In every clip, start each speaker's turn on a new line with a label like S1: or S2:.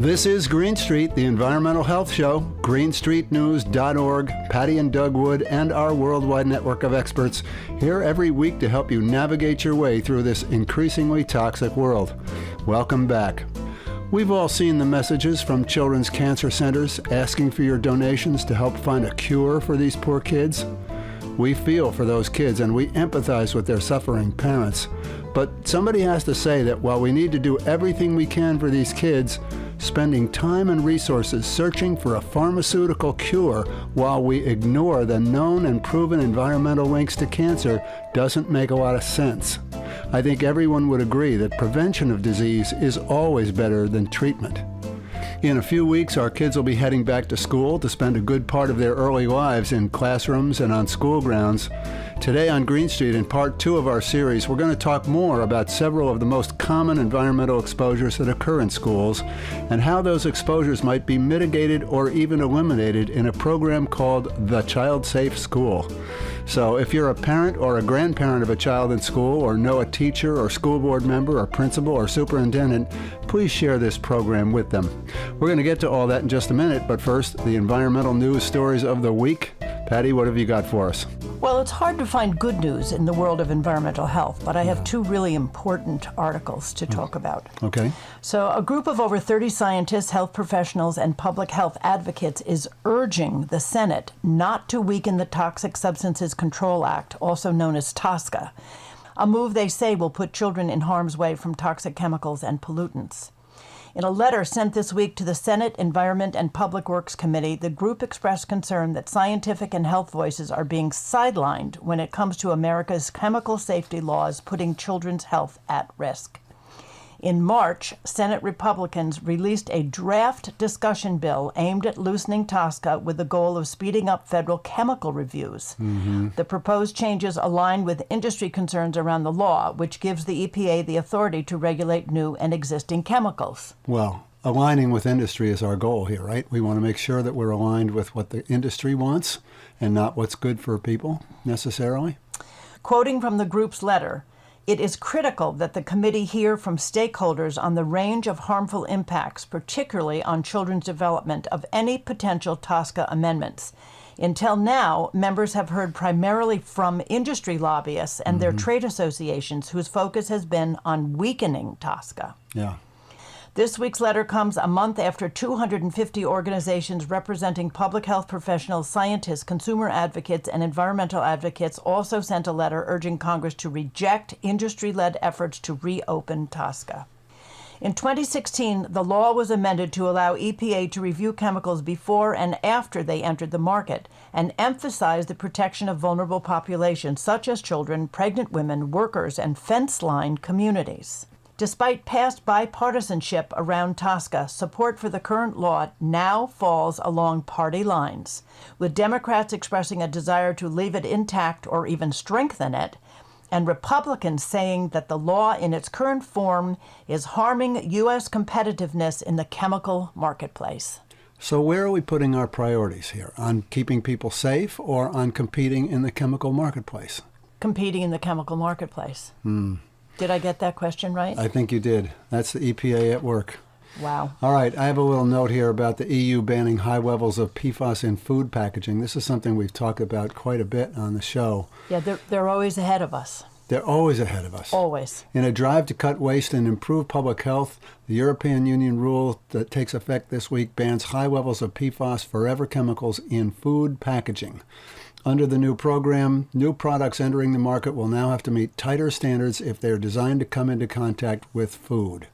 S1: This is Green Street, the Environmental Health Show. GreenStreetNews.org, Patty and Doug Wood, and our worldwide network of experts here every week to help you navigate your way through this increasingly toxic world. Welcome back. We've all seen the messages from children's cancer centers asking for your donations to help find a cure for these poor kids. We feel for those kids and we empathize with their suffering parents. But somebody has to say that while we need to do everything we can for these kids, spending time and resources searching for a pharmaceutical cure while we ignore the known and proven environmental links to cancer doesn't make a lot of sense. I think everyone would agree that prevention of disease is always better than treatment. In a few weeks, our kids will be heading back to school to spend a good part of their early lives in classrooms and on school grounds. Today on Green Street, in part 2 of our series, we're going to talk more about several of the most common environmental exposures that occur in schools and how those exposures might be mitigated or even eliminated in a program called the ChildSafe School. So if you're a parent or a grandparent of a child in school or know a teacher or school board member or principal or superintendent, please share this program with them. We're going to get to all that in just a minute, but first, the environmental news stories of the week. Patty, what have you got for us?
S2: Well, it's hard to find good news in the world of environmental health, but I have 2 really important articles to talk about.
S1: Okay.
S2: So a group of over 30 scientists, health professionals, and public health advocates is urging the Senate not to weaken the Toxic Substances Control Act, also known as TSCA, a move they say will put children in harm's way from toxic chemicals and pollutants. In a letter sent this week to the Senate Environment and Public Works Committee, the group expressed concern that scientific and health voices are being sidelined when it comes to America's chemical safety laws putting children's health at risk. In March, Senate Republicans released a draft discussion bill aimed at loosening TSCA with the goal of speeding up federal chemical reviews. The proposed changes align with industry concerns around the law, which gives the EPA the authority to regulate new and existing chemicals.
S1: Well, aligning with industry is our goal here, right? We want to make sure that we're aligned with what the industry wants and not what's good for people necessarily.
S2: Quoting from the group's letter, "It is critical that the committee hear from stakeholders on the range of harmful impacts, particularly on children's development, of any potential TSCA amendments. Until now, members have heard primarily from industry lobbyists and their trade associations, whose focus has been on weakening TSCA."
S1: Yeah.
S2: This week's letter comes a month after 250 organizations representing public health professionals, scientists, consumer advocates, and environmental advocates also sent a letter urging Congress to reject industry-led efforts to reopen TSCA. In 2016, the law was amended to allow EPA to review chemicals before and after they entered the market and emphasize the protection of vulnerable populations such as children, pregnant women, workers, and fence-line communities. Despite past bipartisanship around TSCA, support for the current law now falls along party lines, with Democrats expressing a desire to leave it intact or even strengthen it, and Republicans saying that the law in its current form is harming U.S. competitiveness in the chemical marketplace.
S1: So where are we putting our priorities here? On keeping people safe or on competing in the chemical marketplace?
S2: Competing in the chemical marketplace. Did I get that question right?
S1: I think you did. That's the EPA at work.
S2: Wow.
S1: All right, I have a little note here about the EU banning high levels of PFAS in food packaging. This is something we've talked about quite a bit on the show.
S2: Yeah, they're always ahead of us.
S1: They're always ahead of us.
S2: Always.
S1: In a drive to cut waste and improve public health, the European Union rule that takes effect this week bans high levels of PFAS forever chemicals in food packaging. Under the new program, new products entering the market will now have to meet tighter standards if they are designed to come into contact with food.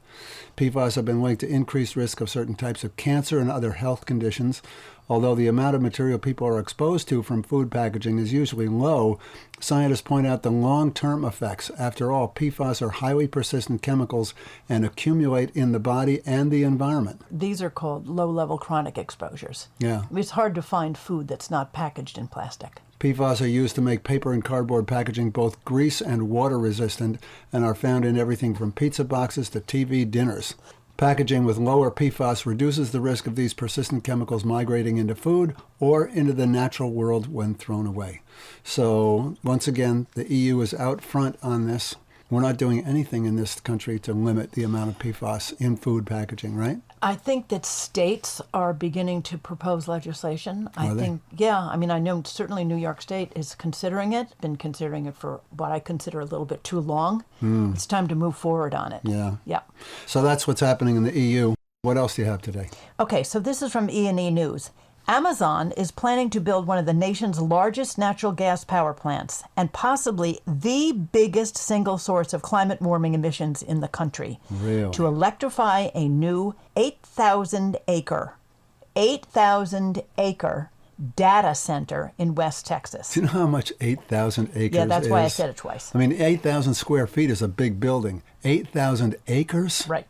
S1: PFAS have been linked to increased risk of certain types of cancer and other health conditions. Although the amount of material people are exposed to from food packaging is usually low, scientists point out the long-term effects. After all, PFAS are highly persistent chemicals and accumulate in the body and the environment.
S2: These are called low-level chronic exposures.
S1: Yeah.
S2: It's hard to find food that's not packaged in plastic.
S1: PFAS are used to make paper and cardboard packaging both grease and water resistant and are found in everything from pizza boxes to TV dinners. Packaging with lower PFAS reduces the risk of these persistent chemicals migrating into food or into the natural world when thrown away. So, once again, the EU is out front on this. We're not doing anything in this country to limit the amount of PFAS in food packaging, right?
S2: I think that states are beginning to propose legislation.
S1: Are they?
S2: I mean, I know certainly New York State is considering it, been considering it for what I consider a little bit too long. It's time to move forward on it.
S1: Yeah.
S2: Yeah.
S1: So that's what's happening in the EU. What else do you have today?
S2: Okay, so this is from E&E News. Amazon is planning to build one of the nation's largest natural gas power plants and possibly the biggest single source of climate warming emissions in the country.
S1: Really?
S2: To electrify a new 8,000-acre data center in West Texas.
S1: Do you know how much 8,000 acres is?
S2: Yeah, that's why I said it twice.
S1: I mean, 8,000 square feet is a big building. 8,000 acres?
S2: Right.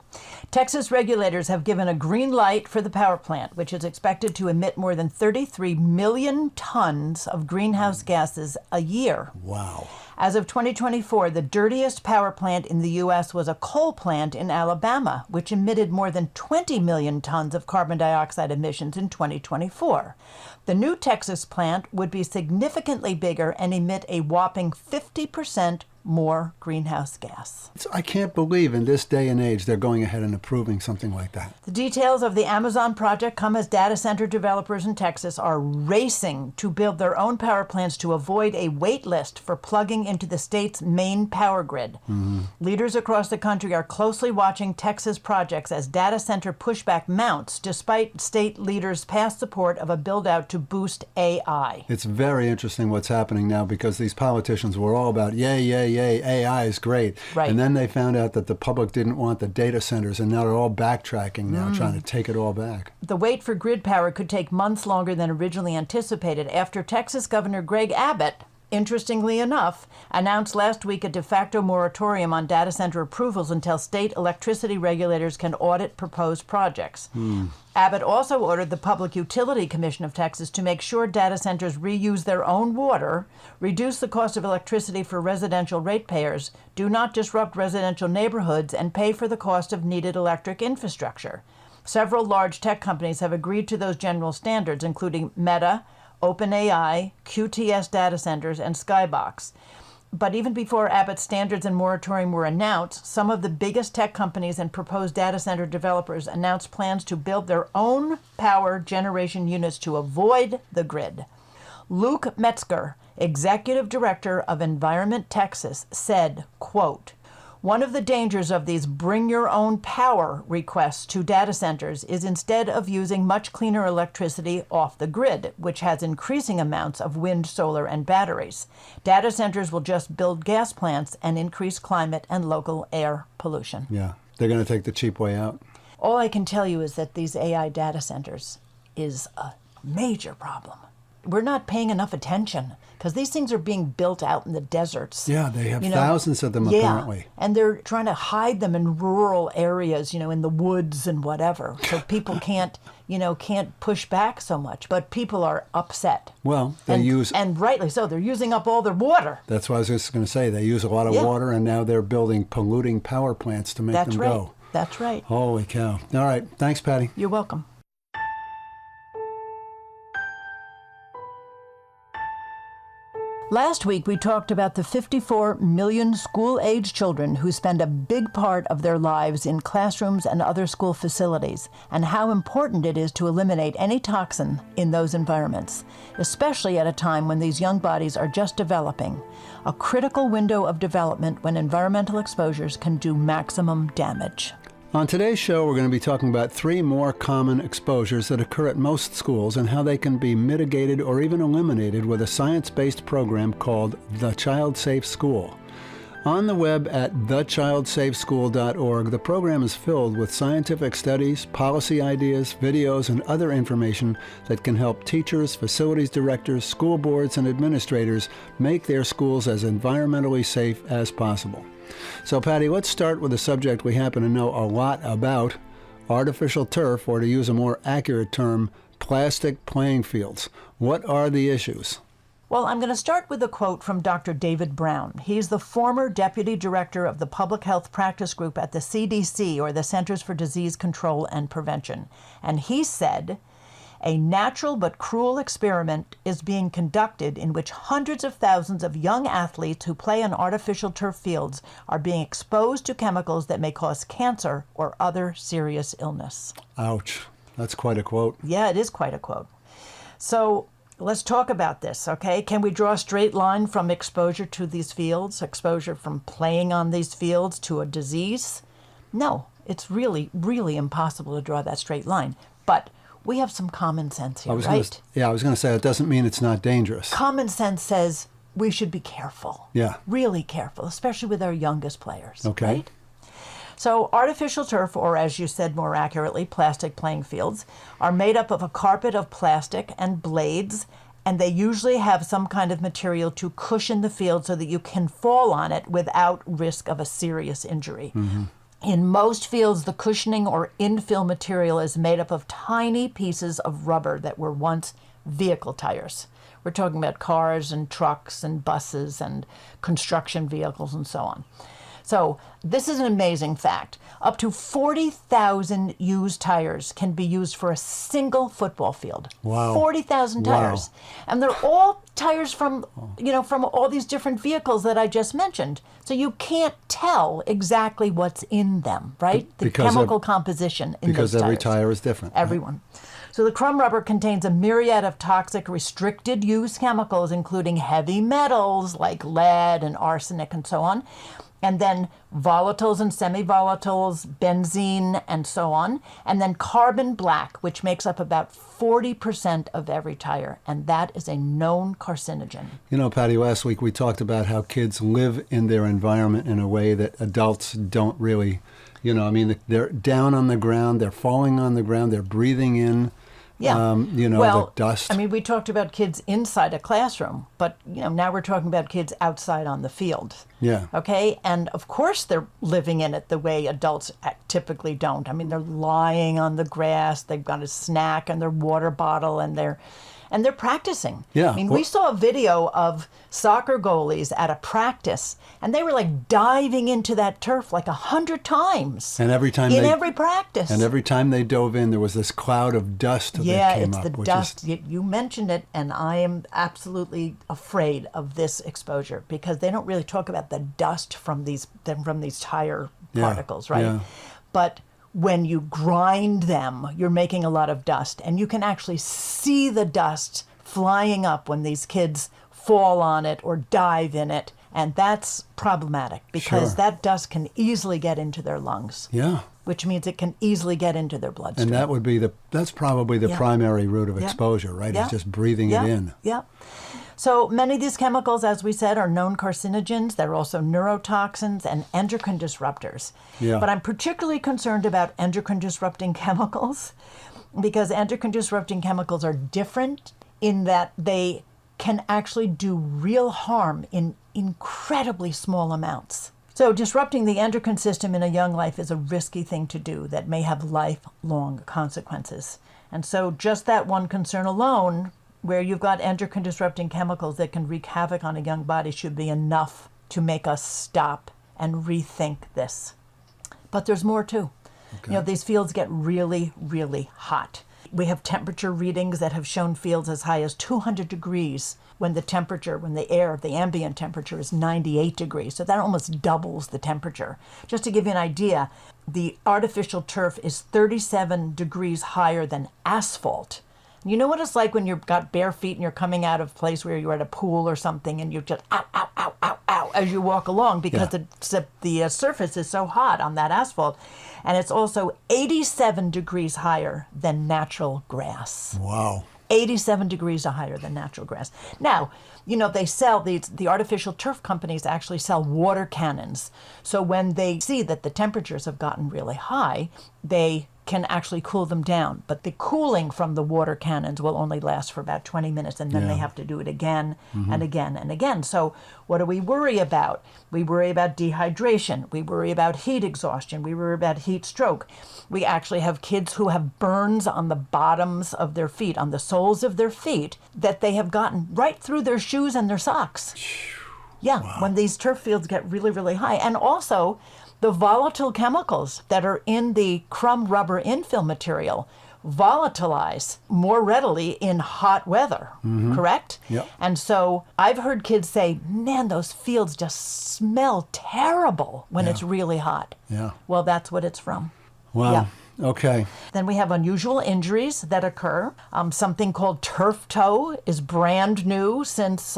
S2: Texas regulators have given a green light for the power plant, which is expected to emit more than 33 million tons of greenhouse gases a year.
S1: Wow.
S2: As of 2024, the dirtiest power plant in the U.S. was a coal plant in Alabama, which emitted more than 20 million tons of carbon dioxide emissions in 2024. The new Texas plant would be significantly bigger and emit a whopping 50% more greenhouse gas.
S1: I can't believe in this day and age they're going ahead and approving something like that.
S2: The details of the Amazon project come as data center developers in Texas are racing to build their own power plants to avoid a wait list for plugging into the state's main power grid. Leaders across the country are closely watching Texas projects as data center pushback mounts, despite state leaders' past support of a build-out to boost AI.
S1: It's very interesting what's happening now because these politicians were all about, yay, AI is great.
S2: Right.
S1: And then they found out that the public didn't want the data centers, and now they're all backtracking now, trying to take it all back.
S2: The wait for grid power could take months longer than originally anticipated after Texas Governor Greg Abbott, interestingly enough, announced last week a de facto moratorium on data center approvals until state electricity regulators can audit proposed projects. Abbott also ordered the Public Utility Commission of Texas to make sure data centers reuse their own water, reduce the cost of electricity for residential ratepayers, do not disrupt residential neighborhoods, and pay for the cost of needed electric infrastructure. Several large tech companies have agreed to those general standards, including Meta, OpenAI, QTS Data Centers, and Skybox. But even before Abbott's standards and moratorium were announced, some of the biggest tech companies and proposed data center developers announced plans to build their own power generation units to avoid the grid. Luke Metzger, executive director of Environment Texas, said, quote, "One of the dangers of these bring-your-own-power requests to data centers is instead of using much cleaner electricity off the grid, which has increasing amounts of wind, solar, and batteries. Data centers will just build gas plants and increase climate and local air pollution."
S1: Yeah, they're going to take the cheap way out.
S2: All I can tell you is that these AI data centers is a major problem. We're not paying enough attention because these things are being built out in the deserts.
S1: Yeah, they have thousands of them apparently.
S2: And they're trying to hide them in rural areas, in the woods and whatever, so people can't push back so much. But people are upset.
S1: Well,
S2: and rightly so. They're using up all their water.
S1: That's what I was just going to say. They use a lot of water, and now they're building polluting power plants to make them go.
S2: That's right.
S1: Holy cow. All right. Thanks, Patty.
S2: You're welcome. Last week, we talked about the 54 million school-age children who spend a big part of their lives in classrooms and other school facilities, and how important it is to eliminate any toxin in those environments, especially at a time when these young bodies are just developing, a critical window of development when environmental exposures can do maximum damage.
S1: On today's show, we're going to be talking about 3 more common exposures that occur at most schools and how they can be mitigated or even eliminated with a science-based program called the ChildSafe School. On the web at thechildsafeschool.org, the program is filled with scientific studies, policy ideas, videos, and other information that can help teachers, facilities directors, school boards, and administrators make their schools as environmentally safe as possible. So, Patty, let's start with a subject we happen to know a lot about, artificial turf, or to use a more accurate term, plastic playing fields. What are the issues?
S2: Well, I'm going to start with a quote from Dr. David Brown. He's the former deputy director of the Public Health Practice Group at the CDC, or the Centers for Disease Control and Prevention. And he said, A natural but cruel experiment is being conducted in which hundreds of thousands of young athletes who play on artificial turf fields are being exposed to chemicals that may cause cancer or other serious illness.
S1: Ouch. That's quite a quote.
S2: Yeah, it is quite a quote. So let's talk about this, okay? Can we draw a straight line from exposure to these fields, exposure from playing on these fields to a disease? No, it's really, really impossible to draw that straight line. But we have some common sense here, right?
S1: I was going to say, it doesn't mean it's not dangerous.
S2: Common sense says we should be careful.
S1: Yeah.
S2: Really careful, especially with our youngest players.
S1: Okay.
S2: Right? So artificial turf, or as you said more accurately, plastic playing fields, are made up of a carpet of plastic and blades, and they usually have some kind of material to cushion the field so that you can fall on it without risk of a serious injury.
S1: Mm-hmm.
S2: In most fields, the cushioning or infill material is made up of tiny pieces of rubber that were once vehicle tires. We're talking about cars and trucks and buses and construction vehicles and so on. So this is an amazing fact. Up to 40,000 used tires can be used for a single football field.
S1: Wow.
S2: 40,000 tires.
S1: Wow.
S2: And they're all tires from, from all these different vehicles that I just mentioned. So you can't tell exactly what's in them, right? The chemical composition in those tires.
S1: Because every tire is different.
S2: Everyone. So the crumb rubber contains a myriad of toxic restricted use chemicals, including heavy metals like lead and arsenic and so on, and then volatiles and semi-volatiles, benzene, and so on, and then carbon black, which makes up about 40% of every tire, and that is a known carcinogen.
S1: You know, Patty, last week we talked about how kids live in their environment in a way that adults don't really, they're down on the ground, they're falling on the ground, they're breathing in.
S2: Yeah.
S1: The dust.
S2: I mean, we talked about kids inside a classroom, but, now we're talking about kids outside on the field.
S1: Yeah.
S2: Okay? And, of course, they're living in it the way adults typically don't. I mean, they're lying on the grass, they've got a snack and their water bottle, and they're practicing.
S1: Yeah.
S2: I mean, we saw a video of soccer goalies at a practice, and they were like diving into that turf like 100 times.
S1: And every time
S2: every practice.
S1: And every time they dove in, there was this cloud of dust that came up.
S2: Yeah, it's the dust. You mentioned it, and I am absolutely afraid of this exposure because they don't really talk about the dust from these tire particles, right?
S1: Yeah.
S2: But when you grind them, you're making a lot of dust, and you can actually see the dust flying up when these kids fall on it or dive in it, and that's problematic because that dust can easily get into their lungs.
S1: Yeah.
S2: Which means it can easily get into their bloodstream.
S1: And that's probably the primary route of exposure, right?
S2: Yeah.
S1: It's just breathing it in.
S2: Yeah. So many of these chemicals, as we said, are known carcinogens. They're also neurotoxins and endocrine disruptors.
S1: Yeah.
S2: But I'm particularly concerned about endocrine disrupting chemicals because endocrine disrupting chemicals are different in that they can actually do real harm in incredibly small amounts. So disrupting the endocrine system in a young life is a risky thing to do that may have lifelong consequences. And so just that one concern alone, where you've got endocrine disrupting chemicals that can wreak havoc on a young body, should be enough to make us stop and rethink this. But there's more too. Okay. These fields get really, really hot. We have temperature readings that have shown fields as high as 200 degrees when the ambient temperature is 98 degrees. So that almost doubles the temperature. Just to give you an idea, the artificial turf is 37 degrees higher than asphalt. You know what it's like when you've got bare feet and you're coming out of a place where you're at a pool or something and you just ow, ow, ow, ow, ow as you walk along because the surface is so hot on that asphalt. And it's also 87 degrees higher than natural grass.
S1: Wow.
S2: 87 degrees higher than natural grass. Now, they sell the artificial turf companies actually sell water cannons. So when they see that the temperatures have gotten really high, they can actually cool them down. But the cooling from the water cannons will only last for about 20 minutes, and then they have to do it again and again and again. So what do we worry about? We worry about dehydration. We worry about heat exhaustion. We worry about heat stroke. We actually have kids who have burns on the bottoms of their feet, on the soles of their feet, that they have gotten right through their shoes and their socks. Yeah, wow. When these turf fields get really, really high. And also, the volatile chemicals that are in the crumb rubber infill material volatilize more readily in hot weather, correct?
S1: Yep.
S2: And so I've heard kids say, man, those fields just smell terrible when it's really hot.
S1: Yeah.
S2: Well, that's what it's from.
S1: Wow.
S2: Yeah.
S1: Okay.
S2: Then we have unusual injuries that occur. Something called turf toe is brand new since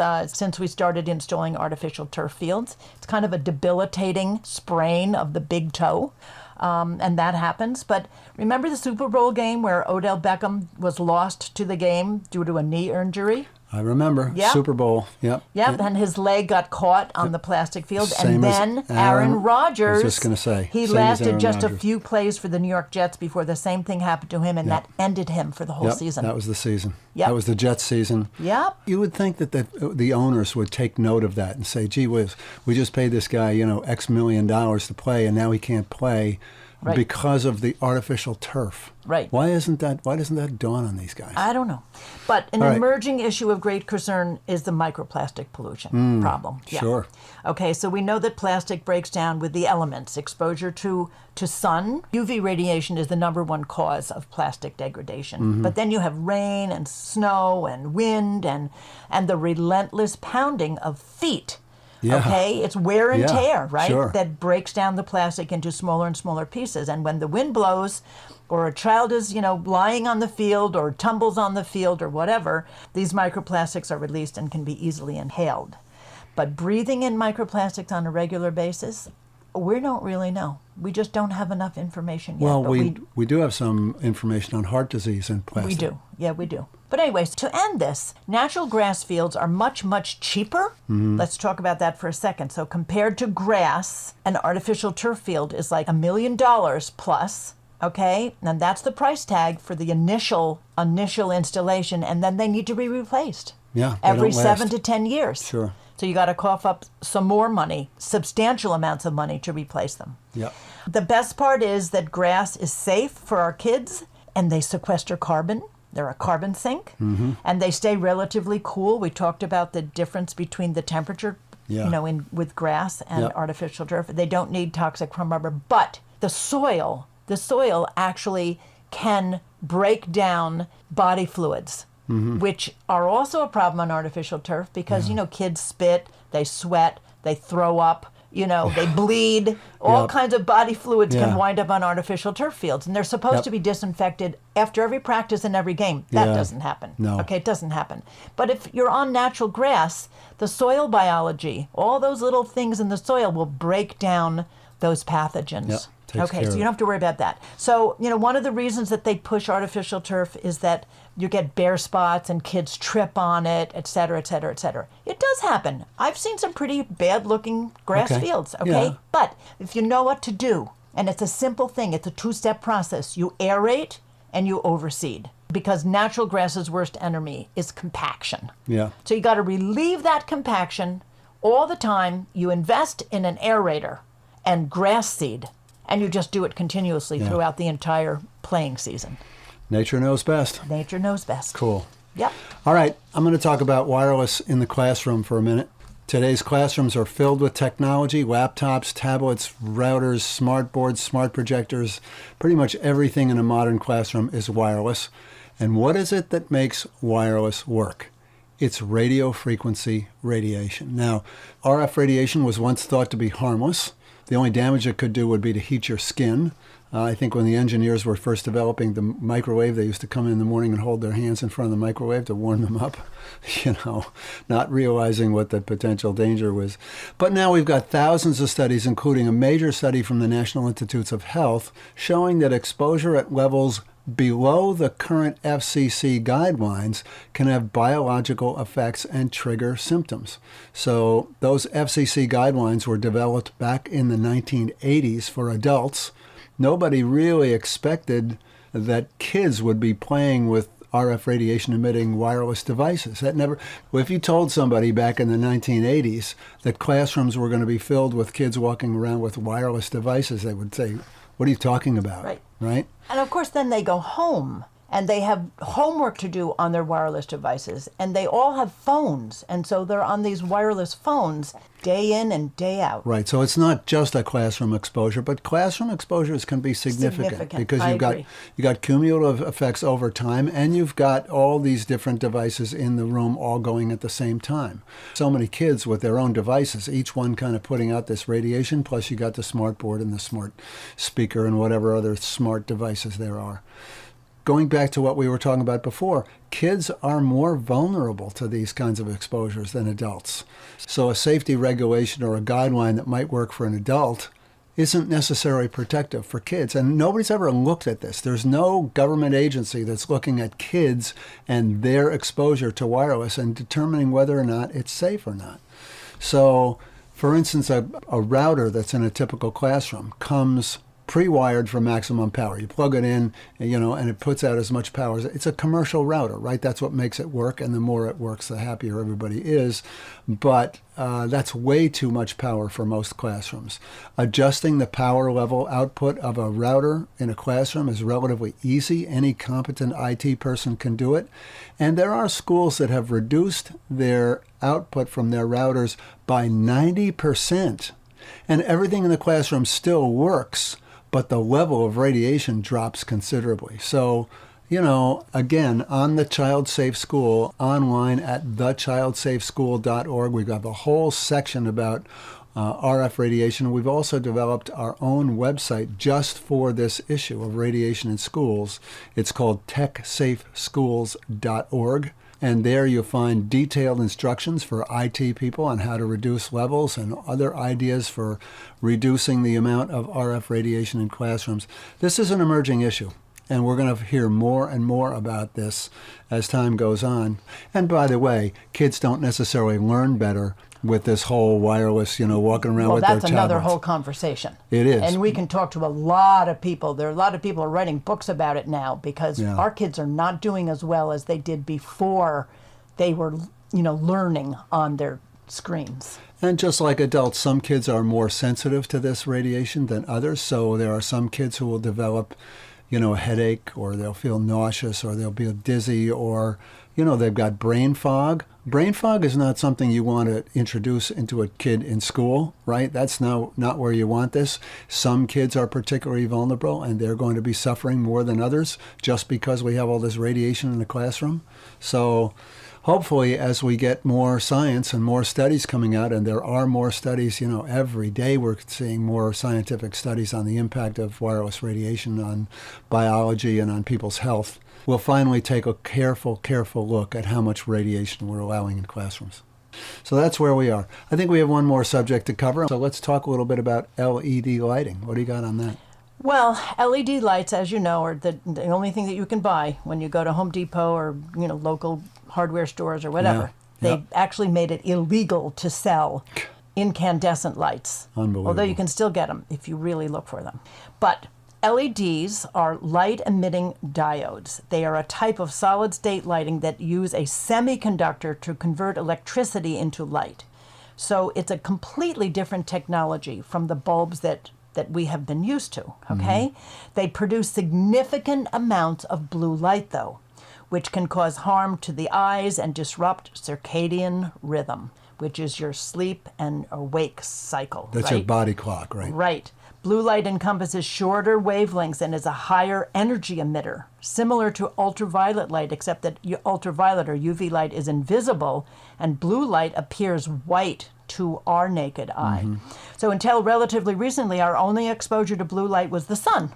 S2: we started installing artificial turf fields. It's kind of a debilitating sprain of the big toe, and that happens. But remember the Super Bowl game where Odell Beckham was lost to the game due to a knee injury?
S1: I remember.
S2: Yep.
S1: Super Bowl. Yep.
S2: Yep, and his leg got caught on the plastic field.
S1: Same
S2: And
S1: as
S2: then
S1: Aaron
S2: Rodgers,
S1: I was just going to say.
S2: he
S1: same as
S2: lasted
S1: Aaron
S2: just a
S1: Rodgers.
S2: few plays for the New York Jets before the same thing happened to him, and that ended him for the whole
S1: Yep,
S2: season.
S1: that was the season.
S2: Yep.
S1: That was the Jets season.
S2: Yep.
S1: You would think that the owners would take note of that and say, gee whiz, we just paid this guy, X million dollars to play, and now he can't play
S2: Right.
S1: because of the artificial turf.
S2: Right.
S1: Why doesn't that dawn on these guys?
S2: I don't know. But an
S1: All right.
S2: emerging issue of great concern is the microplastic pollution problem. Yeah.
S1: Sure.
S2: Okay, so we know that plastic breaks down with the elements. Exposure to sun, UV radiation is the number one cause of plastic degradation. But then you have rain and snow and wind and the relentless pounding of feet.
S1: Yeah.
S2: Okay, it's wear and
S1: Yeah,
S2: tear, right?
S1: sure.
S2: That breaks down the plastic into smaller and smaller pieces. And when the wind blows, or a child is, lying on the field or tumbles on the field or whatever, these microplastics are released and can be easily inhaled. But breathing in microplastics on a regular basis, we don't really know. We just don't have enough information yet.
S1: Well,
S2: but
S1: we do have some information on heart disease and plastic.
S2: we do. Yeah, we do. But anyways, to end this, natural grass fields are much, much cheaper. Let's talk about that for a second. So compared to grass, an artificial turf field is like $1 million plus. Okay, and that's the price tag for the initial installation, and then they need to be replaced.
S1: Yeah, they
S2: every
S1: don't last.
S2: 7 to 10 years.
S1: Sure.
S2: So you got to cough up some more money, substantial amounts of money to replace them.
S1: Yep.
S2: The best part is that grass is safe for our kids, and they sequester carbon. They're a carbon sink, and they stay relatively cool. We talked about the difference between the temperature, with grass and
S1: Yep.
S2: artificial turf. They don't need toxic crumb rubber, but the soil actually can break down body fluids, which are also a problem on artificial turf because, kids spit, they sweat, they throw up, they bleed. All
S1: Yep.
S2: kinds of body fluids
S1: Yeah.
S2: can wind up on artificial turf fields, and they're supposed
S1: Yep.
S2: to be disinfected after every practice and every game. That
S1: Yeah.
S2: doesn't happen.
S1: No.
S2: Okay, it doesn't happen. But if you're on natural grass, the soil biology, all those little things in the soil will break down those pathogens.
S1: Yep. Takes
S2: Okay,
S1: care
S2: so
S1: of
S2: you
S1: it.
S2: don't have to worry about that. So, one of the reasons that they push artificial turf is that you get bare spots and kids trip on it, et cetera, et cetera, et cetera. It does happen. I've seen some pretty bad-looking grass
S1: Okay.
S2: fields, okay?
S1: Yeah.
S2: But if you know what to do, and it's a simple thing, it's a two-step process. You aerate and you overseed, because natural grass's worst enemy is compaction.
S1: Yeah.
S2: So you got to relieve that compaction all the time. You invest in an aerator and grass seed, and you just do it continuously
S1: Yeah.
S2: throughout the entire playing season.
S1: Nature knows best.
S2: Nature knows best.
S1: Cool.
S2: Yep.
S1: All right, I'm going to talk about wireless in the classroom for a minute. Today's classrooms are filled with technology, laptops, tablets, routers, smart boards, smart projectors. Pretty much everything in a modern classroom is wireless. And what is it that makes wireless work? It's radio frequency radiation. Now, RF radiation was once thought to be harmless. The only damage it could do would be to heat your skin. I think when the engineers were first developing the microwave, they used to come in the morning and hold their hands in front of the microwave to warm them up, not realizing what the potential danger was. But now we've got thousands of studies, including a major study from the National Institutes of Health, showing that exposure at levels below the current FCC guidelines can have biological effects and trigger symptoms. So those FCC guidelines were developed back in the 1980s for adults. Nobody really expected that kids would be playing with RF radiation emitting wireless devices. If you told somebody back in the 1980s that classrooms were going to be filled with kids walking around with wireless devices, they would say, "What are you talking about?"
S2: Right.
S1: Right?
S2: And of course, then they go home and they have homework to do on their wireless devices, and they all have phones, and so they're on these wireless phones day in and day out.
S1: Right, so it's not just a classroom exposure, but classroom exposures can be significant because
S2: I
S1: you got cumulative effects over time, and you've got all these different devices in the room all going at the same time. So many kids with their own devices, each one kind of putting out this radiation, plus you got the smart board and the smart speaker and whatever other smart devices there are. Going back to what we were talking about before, kids are more vulnerable to these kinds of exposures than adults. So a safety regulation or a guideline that might work for an adult isn't necessarily protective for kids. And nobody's ever looked at this. There's no government agency that's looking at kids and their exposure to wireless and determining whether or not it's safe or not. So, for instance, a router that's in a typical classroom comes pre-wired for maximum power. You plug it in, and it puts out as much power. It's a commercial router, right? That's what makes it work, and the more it works, the happier everybody is. But that's way too much power for most classrooms. Adjusting the power level output of a router in a classroom is relatively easy. Any competent IT person can do it. And there are schools that have reduced their output from their routers by 90%. And everything in the classroom still works, but the level of radiation drops considerably. So, again, on the ChildSafe School, online at thechildsafeschool.org, we've got a whole section about RF radiation. We've also developed our own website just for this issue of radiation in schools. It's called techsafeschools.org. And there you'll find detailed instructions for IT people on how to reduce levels and other ideas for reducing the amount of RF radiation in classrooms. This is an emerging issue, and we're going to hear more and more about this as time goes on. And by the way, kids don't necessarily learn better with this whole wireless, walking around with their tablets.
S2: Well, that's another whole conversation.
S1: It is.
S2: And we can talk to a lot of people. There are a lot of people who are writing books about it now because our kids are not doing as well as they did before they were, learning on their screens.
S1: And just like adults, some kids are more sensitive to this radiation than others. So there are some kids who will develop, a headache, or they'll feel nauseous, or they'll be dizzy, or, they've got brain fog. Brain fog is not something you want to introduce into a kid in school, right? That's not where you want this. Some kids are particularly vulnerable, and they're going to be suffering more than others just because we have all this radiation in the classroom. So hopefully, as we get more science and more studies coming out, and there are more studies, every day we're seeing more scientific studies on the impact of wireless radiation on biology and on people's health, we'll finally take a careful look at how much radiation we're allowing in classrooms. So that's where we are. I think we have one more subject to cover. So let's talk a little bit about LED lighting. What do you got on that?
S2: Well, LED lights, as you know, are the only thing that you can buy when you go to Home Depot or, local hardware stores or whatever.
S1: Yeah.
S2: They actually made it illegal to sell incandescent lights.
S1: Unbelievable.
S2: Although you can still get them if you really look for them. But LEDs are light-emitting diodes. They are a type of solid-state lighting that use a semiconductor to convert electricity into light. So it's a completely different technology from the bulbs that we have been used to, okay? Mm-hmm. They produce significant amounts of blue light, though, which can cause harm to the eyes and disrupt circadian rhythm, which is your sleep and awake cycle.
S1: That's
S2: right?
S1: your body clock, right?
S2: Right. Blue light encompasses shorter wavelengths and is a higher energy emitter, similar to ultraviolet light, except that ultraviolet or UV light is invisible and blue light appears white to our naked eye. Mm-hmm. So until relatively recently, our only exposure to blue light was the sun,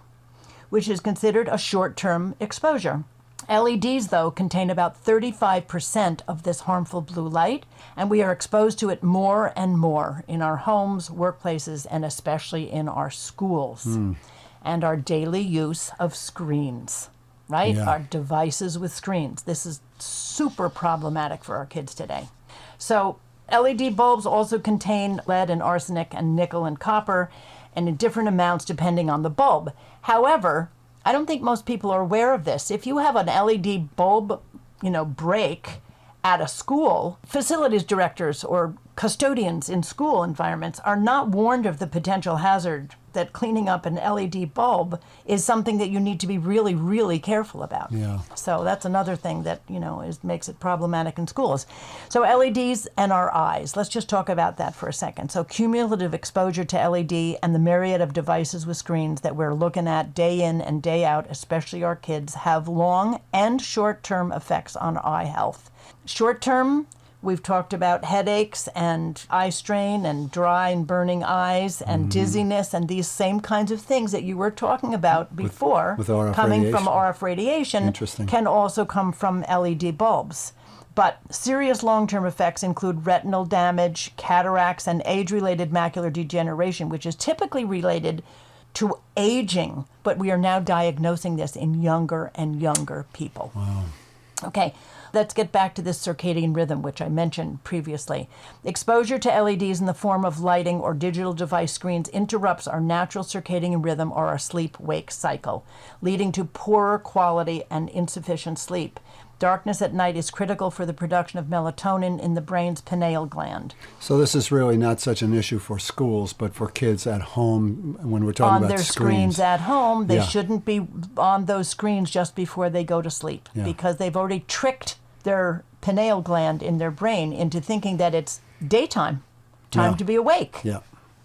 S2: which is considered a short-term exposure. LEDs, though, contain about 35% of this harmful blue light, and we are exposed to it more and more in our homes, workplaces, and especially in our schools, and our daily use of screens, right?
S1: Yeah.
S2: Our devices with screens. This is super problematic for our kids today. So LED bulbs also contain lead and arsenic and nickel and copper, and in different amounts depending on the bulb. However, I don't think most people are aware of this. If you have an LED bulb, break at a school, facilities directors or custodians in school environments are not warned of the potential hazard that cleaning up an LED bulb is something that you need to be really, really careful about.
S1: Yeah.
S2: So that's another thing that, makes it problematic in schools. So LEDs and our eyes. Let's just talk about that for a second. So cumulative exposure to LED and the myriad of devices with screens that we're looking at day in and day out, especially our kids, have long and short-term effects on eye health. Short-term, we've talked about headaches and eye strain and dry and burning eyes and dizziness and these same kinds of things that you were talking about before,
S1: with RF
S2: coming
S1: radiation.
S2: from RF radiation,
S1: Interesting.
S2: can also come from LED bulbs. But serious long-term effects include retinal damage, cataracts, and age-related macular degeneration, which is typically related to aging, but we are now diagnosing this in younger and younger people.
S1: Wow.
S2: Okay, let's get back to this circadian rhythm, which I mentioned previously. Exposure to LEDs in the form of lighting or digital device screens interrupts our natural circadian rhythm or our sleep-wake cycle, leading to poorer quality and insufficient sleep. Darkness at night is critical for the production of melatonin in the brain's pineal gland.
S1: So this is really not such an issue for schools, but for kids at home when we're talking
S2: On
S1: about
S2: their screens at home, they
S1: Yeah.
S2: shouldn't be on those screens just before they go to sleep because they've already tricked their pineal gland in their brain into thinking that it's daytime, time
S1: Yeah.
S2: to be awake.
S1: Yeah.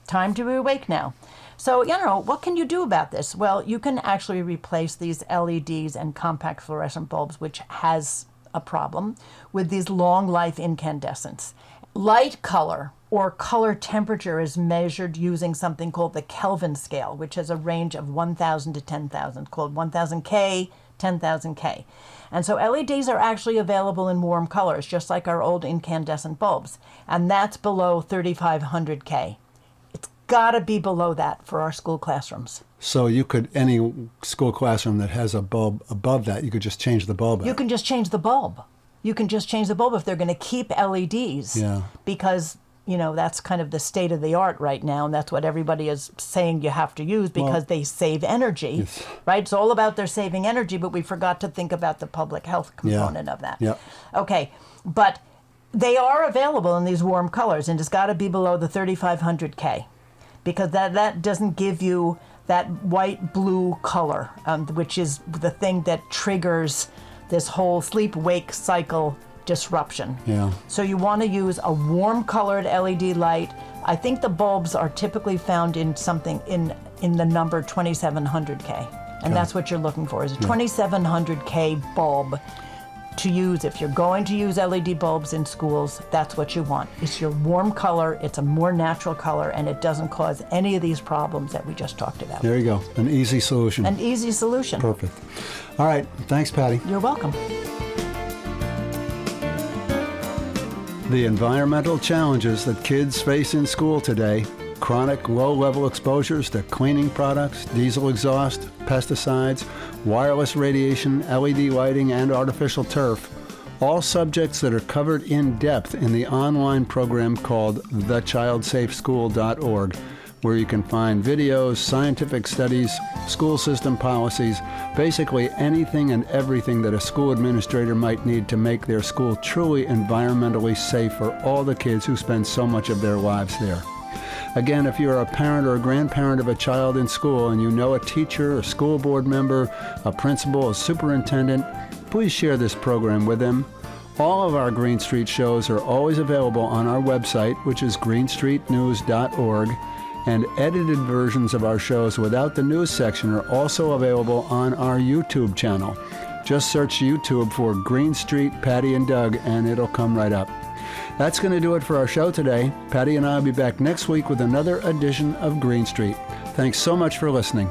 S2: Time to be awake now. So, what can you do about this? Well, you can actually replace these LEDs and compact fluorescent bulbs, which has a problem, with these long life incandescents. Light color or color temperature is measured using something called the Kelvin scale, which has a range of 1,000 to 10,000, called 1,000 K, 10,000 K. And so LEDs are actually available in warm colors, just like our old incandescent bulbs. And that's below 3,500 K. It's got to be below that for our school classrooms.
S1: So any school classroom that has a bulb above that, you could just change the bulb out.
S2: You can just change the bulb. You can just change the bulb if they're going to keep LEDs.
S1: Yeah.
S2: Because, that's kind of the state of the art right now. And that's what everybody is saying you have to use because they save energy.
S1: Yes.
S2: Right? It's all about their saving energy, but we forgot to think about the public health component of that.
S1: Yeah.
S2: Okay. But they are available in these warm colors, and it's got to be below the 3,500 K because that doesn't give you that white-blue color, which is the thing that triggers this whole sleep-wake cycle disruption.
S1: Yeah.
S2: So you want to use a warm-colored LED light. I think the bulbs are typically found in something in the number 2,700K, and that's what you're looking for, is a 2,700K bulb to use. If you're going to use LED bulbs in schools, that's what you want. It's your warm color, it's a more natural color, and it doesn't cause any of these problems that we just talked about.
S1: There you go. An easy solution.
S2: An easy solution.
S1: Perfect. All right. Thanks, Patty.
S2: You're welcome.
S1: The environmental challenges that kids face in school today, chronic low-level exposures to cleaning products, diesel exhaust, pesticides, wireless radiation, LED lighting, and artificial turf, all subjects that are covered in depth in the online program called thechildsafeschool.org, where you can find videos, scientific studies, school system policies, basically anything and everything that a school administrator might need to make their school truly environmentally safe for all the kids who spend so much of their lives there. Again, if you're a parent or a grandparent of a child in school and you know a teacher, a school board member, a principal, a superintendent, please share this program with them. All of our Green Street shows are always available on our website, which is greenstreetnews.org, and edited versions of our shows without the news section are also available on our YouTube channel. Just search YouTube for Green Street, Patty and Doug, and it'll come right up. That's going to do it for our show today. Patty and I will be back next week with another edition of Green Street. Thanks so much for listening.